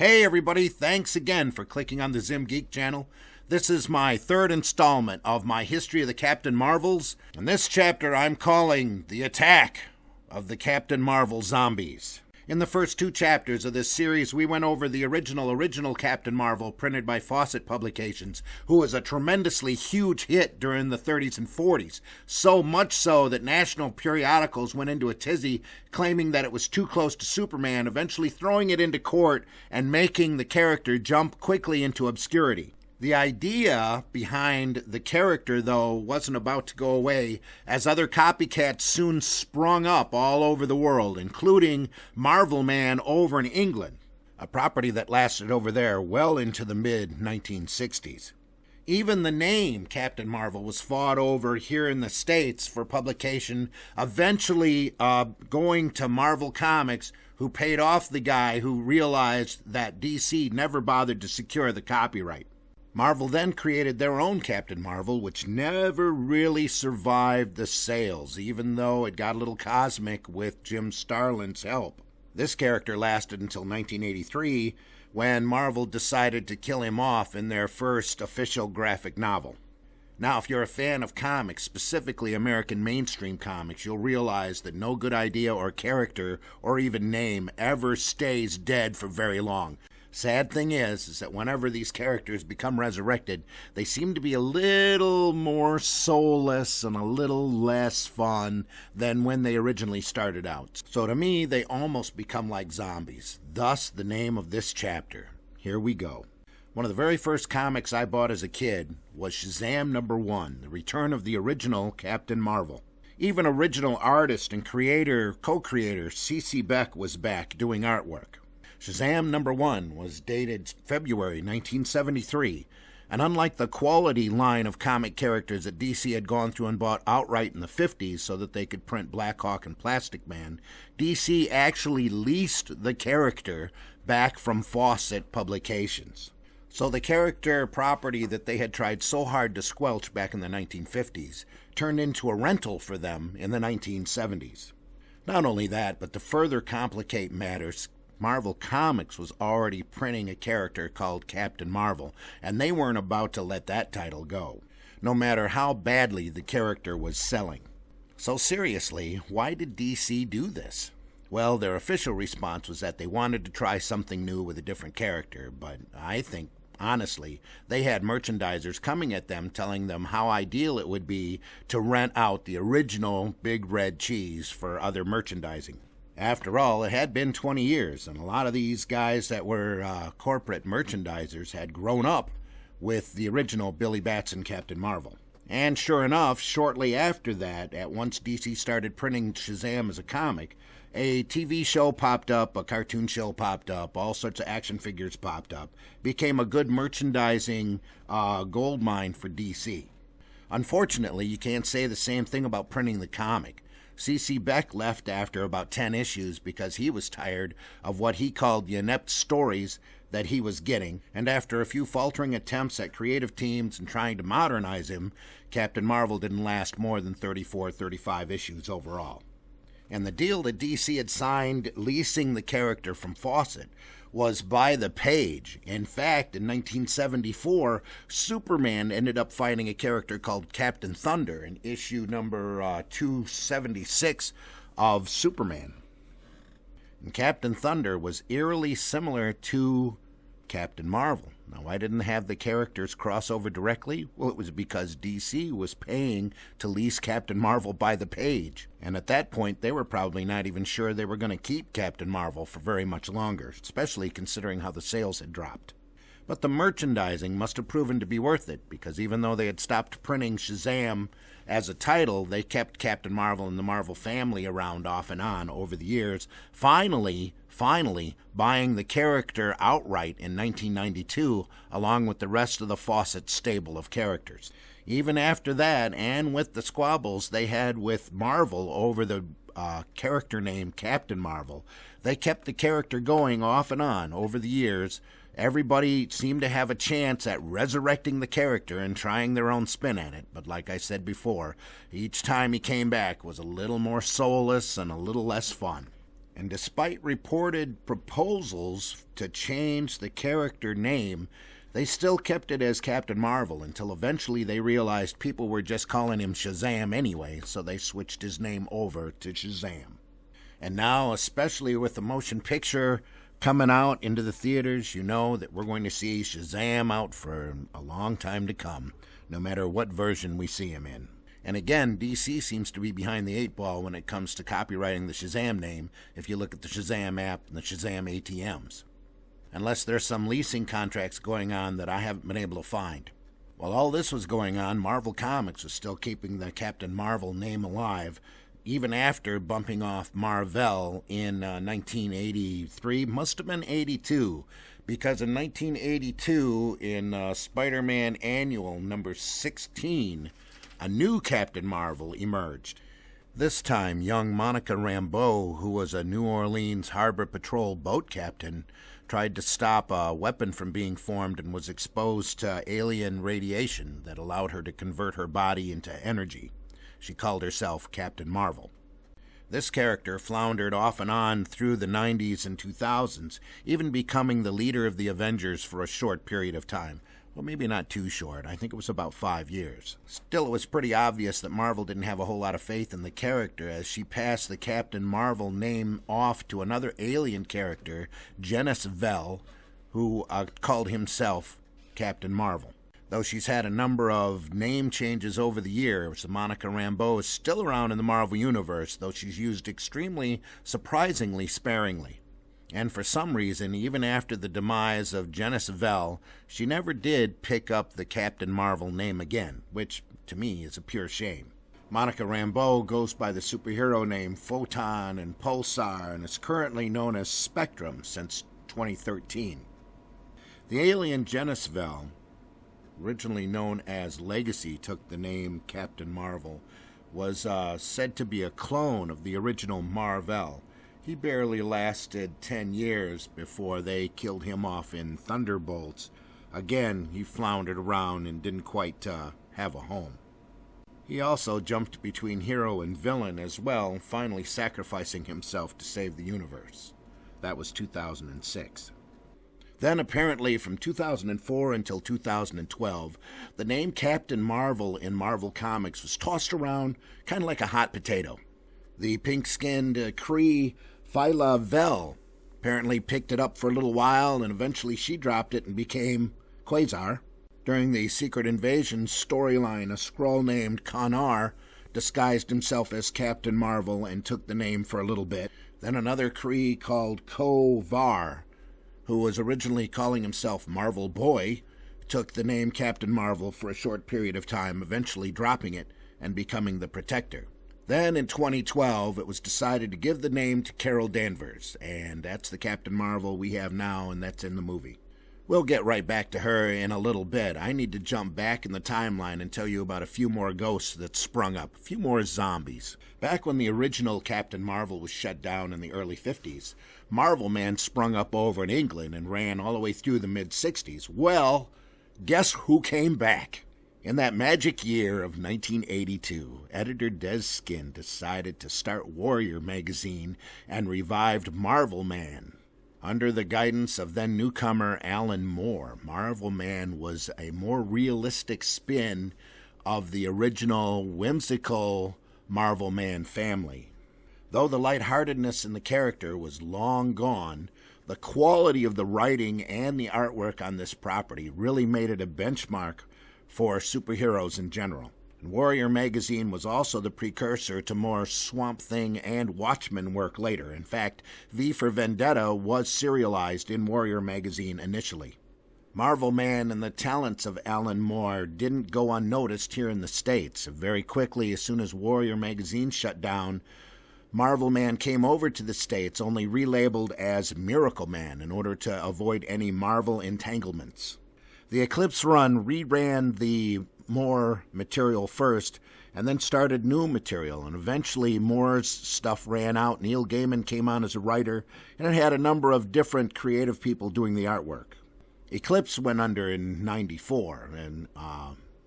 Hey everybody, thanks again for clicking on the Zim Geek channel. This is my third installment of my History of the Captain Marvels, and this chapter I'm calling The Attack of the Captain Marvel Zombies. In the first two chapters of this series, we went over the original Captain Marvel printed by Fawcett Publications, who was a tremendously huge hit during the 30s and 40s, so much so that national periodicals went into a tizzy claiming that it was too close to Superman, eventually throwing it into court and making the character jump quickly into obscurity. The idea behind the character, though, wasn't about to go away, as other copycats soon sprung up all over the world, including Marvel Man over in England, a property that lasted over there well into the mid-1960s. Even the name Captain Marvel was fought over here in the States for publication, eventually going to Marvel Comics, who paid off the guy who realized that DC never bothered to secure the copyright. Marvel then created their own Captain Marvel, which never really survived the sales, even though it got a little cosmic with Jim Starlin's help. This character lasted until 1983, when Marvel decided to kill him off in their first official graphic novel. Now, if you're a fan of comics, specifically American mainstream comics, you'll realize that no good idea or character or even name ever stays dead for very long. Sad thing is that whenever these characters become resurrected, they seem to be a little more soulless and a little less fun than when they originally started out. So to me, they almost become like zombies. Thus, the name of this chapter. Here we go. One of the very first comics I bought as a kid was Shazam #1, the return of the original Captain Marvel. Even original artist and co-creator C.C. Beck was back doing artwork. Shazam #1 was dated February 1973, and unlike the quality line of comic characters that DC had gone through and bought outright in the 50s so that they could print Black Hawk and Plastic Man, DC actually leased the character back from Fawcett Publications. So the character property that they had tried so hard to squelch back in the 1950s turned into a rental for them in the 1970s. Not only that, but to further complicate matters, Marvel Comics was already printing a character called Captain Marvel, and they weren't about to let that title go, no matter how badly the character was selling. So seriously, why did DC do this? Well, their official response was that they wanted to try something new with a different character, but I think, honestly, they had merchandisers coming at them telling them how ideal it would be to rent out the original Big Red Cheese for other merchandising. After all, it had been 20 years, and a lot of these guys that were corporate merchandisers had grown up with the original Billy Batson Captain Marvel. And sure enough, shortly after that, at once DC started printing Shazam as a comic, a TV show popped up, a cartoon show popped up, all sorts of action figures popped up. Became a good merchandising gold mine for DC. Unfortunately, you can't say the same thing about printing the comic. C.C. Beck left after about 10 issues because he was tired of what he called the inept stories that he was getting, and after a few faltering attempts at creative teams and trying to modernize him, Captain Marvel didn't last more than 35 issues overall. And the deal that DC had signed leasing the character from Fawcett was by the page. In fact, in 1974, Superman ended up fighting a character called Captain Thunder in issue number 276 of Superman. And Captain Thunder was eerily similar to Captain Marvel. Now, why didn't they have the characters cross over directly? Well, it was because DC was paying to lease Captain Marvel by the page. And at that point, they were probably not even sure they were going to keep Captain Marvel for very much longer, especially considering how the sales had dropped. But the merchandising must have proven to be worth it, because even though they had stopped printing Shazam as a title, they kept Captain Marvel and the Marvel family around off and on over the years, finally buying the character outright in 1992, along with the rest of the Fawcett stable of characters. Even after that, and with the squabbles they had with Marvel over the character name Captain Marvel, they kept the character going off and on over the years. Everybody seemed to have a chance at resurrecting the character and trying their own spin at it. But like I said before, each time he came back was a little more soulless and a little less fun. And despite reported proposals to change the character name, they still kept it as Captain Marvel until eventually they realized people were just calling him Shazam anyway, so they switched his name over to Shazam. And now, especially with the motion picture coming out into the theaters, you know that we're going to see Shazam out for a long time to come, no matter what version we see him in. And again, DC seems to be behind the eight ball when it comes to copywriting the Shazam name if you look at the Shazam app and the Shazam ATMs. Unless there's some leasing contracts going on that I haven't been able to find. While all this was going on, Marvel Comics was still keeping the Captain Marvel name alive, even after bumping off Marvel in 1983, must have been 82, because in 1982, in Spider-Man Annual number 16, a new Captain Marvel emerged. This time, young Monica Rambeau, who was a New Orleans Harbor Patrol boat captain, tried to stop a weapon from being formed and was exposed to alien radiation that allowed her to convert her body into energy. She called herself Captain Marvel. This character floundered off and on through the 90s and 2000s, even becoming the leader of the Avengers for a short period of time. Well, maybe not too short. I think it was about 5 years. Still, it was pretty obvious that Marvel didn't have a whole lot of faith in the character, as she passed the Captain Marvel name off to another alien character, Genis Vell, who called himself Captain Marvel. Though she's had a number of name changes over the years, Monica Rambeau is still around in the Marvel Universe, though she's used surprisingly sparingly. And for some reason, even after the demise of Genis Vell, she never did pick up the Captain Marvel name again, which, to me, is a pure shame. Monica Rambeau goes by the superhero name Photon and Pulsar and is currently known as Spectrum since 2013. The alien Genis Vell, originally known as Legacy, took the name Captain Marvel, was said to be a clone of the original Mar-Vell. He barely lasted 10 years before they killed him off in Thunderbolts. Again, he floundered around and didn't quite have a home. He also jumped between hero and villain as well, finally sacrificing himself to save the universe. That was 2006. Then, apparently, from 2004 until 2012, the name Captain Marvel in Marvel Comics was tossed around kind of like a hot potato. The pink-skinned Kree Phyla Vell apparently picked it up for a little while, and eventually she dropped it and became Quasar. During the Secret Invasion storyline, a Skrull named Kanar disguised himself as Captain Marvel and took the name for a little bit. Then another Kree called Ko-Var, who was originally calling himself Marvel Boy, took the name Captain Marvel for a short period of time, eventually dropping it and becoming the Protector. Then in 2012, it was decided to give the name to Carol Danvers, and that's the Captain Marvel we have now, and that's in the movie. We'll get right back to her in a little bit. I need to jump back in the timeline and tell you about a few more ghosts that sprung up, a few more zombies. Back when the original Captain Marvel was shut down in the early 50s, Marvel Man sprung up over in England and ran all the way through the mid-60s. Well, guess who came back? In that magic year of 1982, editor Des Skin decided to start Warrior magazine and revived Marvel Man. Under the guidance of then newcomer Alan Moore, Marvel Man was a more realistic spin of the original whimsical Marvel Man family. Though the lightheartedness in the character was long gone, the quality of the writing and the artwork on this property really made it a benchmark for superheroes in general. And Warrior magazine was also the precursor to more Swamp Thing and Watchmen work later. In fact, V for Vendetta was serialized in Warrior magazine initially. Marvel Man and the talents of Alan Moore didn't go unnoticed here in the States. Very quickly, as soon as Warrior magazine shut down, Marvel Man came over to the States, only relabeled as Miracle Man in order to avoid any Marvel entanglements. The Eclipse run reran the Moore material first and then started new material, and eventually Moore's stuff ran out. Neil Gaiman came on as a writer, and it had a number of different creative people doing the artwork. Eclipse went under in 94, and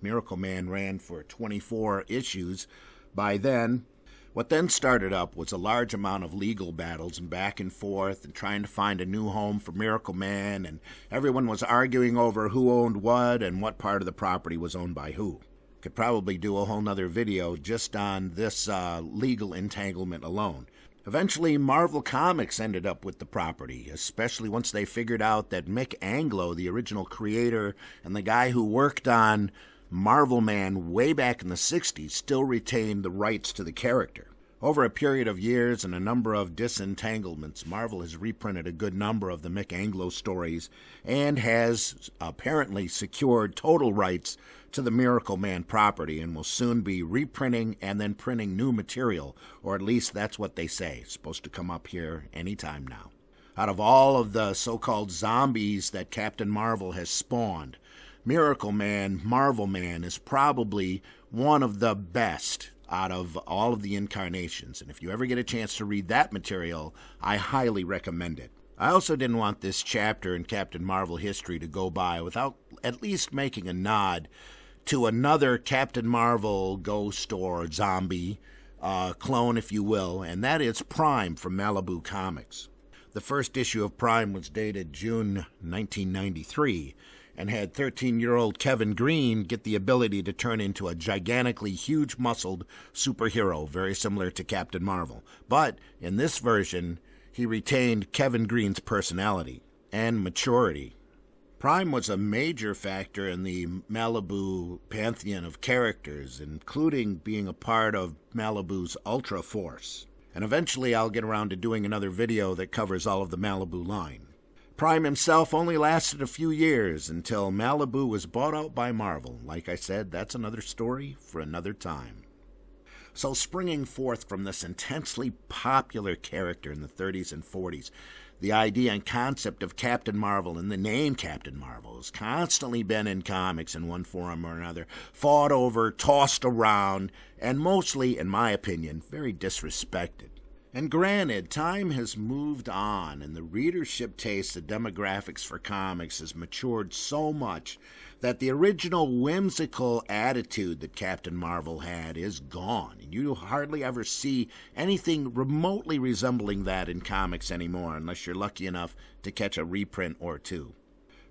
Miracle Man ran for 24 issues by then. What then started up was a large amount of legal battles and back and forth and trying to find a new home for Miracle Man, and everyone was arguing over who owned what and what part of the property was owned by who. Could probably do a whole nother video just on this legal entanglement alone. Eventually, Marvel Comics ended up with the property, especially once they figured out that Mick Anglo, the original creator and the guy who worked on Marvel Man way back in the 60s, still retained the rights to the character. Over a period of years and a number of disentanglements, Marvel has reprinted a good number of the Mick Anglo stories and has apparently secured total rights to the Miracle Man property and will soon be reprinting and then printing new material, or at least that's what they say. It's supposed to come up here anytime now. Out of all of the so-called zombies that Captain Marvel has spawned, Miracle Man, Marvel Man, is probably one of the best out of all of the incarnations. And if you ever get a chance to read that material, I highly recommend it. I also didn't want this chapter in Captain Marvel history to go by without at least making a nod to another Captain Marvel ghost or zombie clone, if you will, and that is Prime from Malibu Comics. The first issue of Prime was dated June 1993, and had 13-year-old Kevin Green get the ability to turn into a gigantically huge-muscled superhero, very similar to Captain Marvel. But in this version, he retained Kevin Green's personality and maturity. Prime was a major factor in the Malibu pantheon of characters, including being a part of Malibu's Ultra Force. And eventually I'll get around to doing another video that covers all of the Malibu line. Prime himself only lasted a few years until Malibu was bought out by Marvel. Like I said, that's another story for another time. So springing forth from this intensely popular character in the 30s and 40s, the idea and concept of Captain Marvel and the name Captain Marvel has constantly been in comics in one form or another, fought over, tossed around, and mostly, in my opinion, very disrespected. And granted, time has moved on, and the readership taste, the demographics for comics has matured so much that the original whimsical attitude that Captain Marvel had is gone. And you hardly ever see anything remotely resembling that in comics anymore, unless you're lucky enough to catch a reprint or two.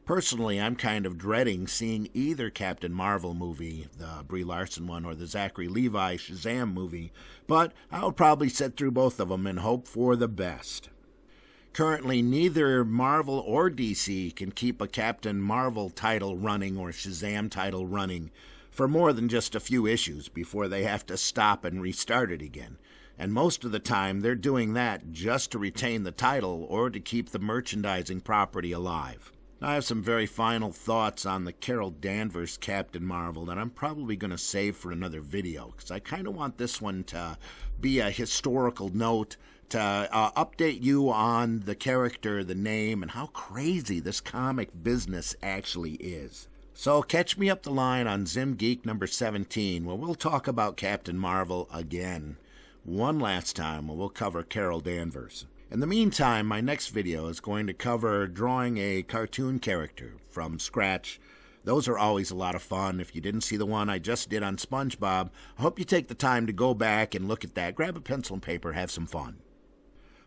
Personally, I'm kind of dreading seeing either Captain Marvel movie, the Brie Larson one, or the Zachary Levi Shazam movie, but I'll probably sit through both of them and hope for the best. Currently, neither Marvel or DC can keep a Captain Marvel title running or Shazam title running for more than just a few issues before they have to stop and restart it again. And most of the time, they're doing that just to retain the title or to keep the merchandising property alive. I have some very final thoughts on the Carol Danvers Captain Marvel that I'm probably going to save for another video, because I kind of want this one to be a historical note to update you on the character, the name, and how crazy this comic business actually is. So catch me up the line on Zim Geek number 17, where we'll talk about Captain Marvel again. One last time, where we'll cover Carol Danvers. In the meantime, my next video is going to cover drawing a cartoon character from scratch. Those are always a lot of fun. If you didn't see the one I just did on SpongeBob, I hope you take the time to go back and look at that. Grab a pencil and paper, have some fun.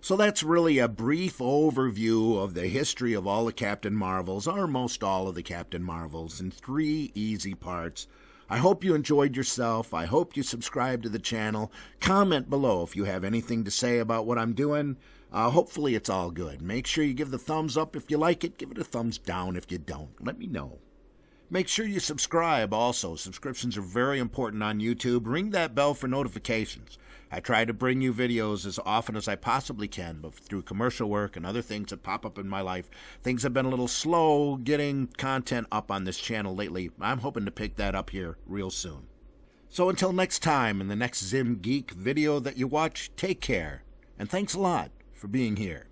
So that's really a brief overview of the history of all the Captain Marvels, or most all of the Captain Marvels, in 3 easy parts. I hope you enjoyed yourself. I hope you subscribe to the channel. Comment below if you have anything to say about what I'm doing. Hopefully it's all good. Make sure you give the thumbs up if you like it. Give it a thumbs down if you don't. Let me know. Make sure you subscribe also. Subscriptions are very important on YouTube. Ring that bell for notifications. I try to bring you videos as often as I possibly can, but through commercial work and other things that pop up in my life, things have been a little slow getting content up on this channel lately. I'm hoping to pick that up here real soon. So until next time, in the next Zim Geek video that you watch, take care, and thanks a lot for being here.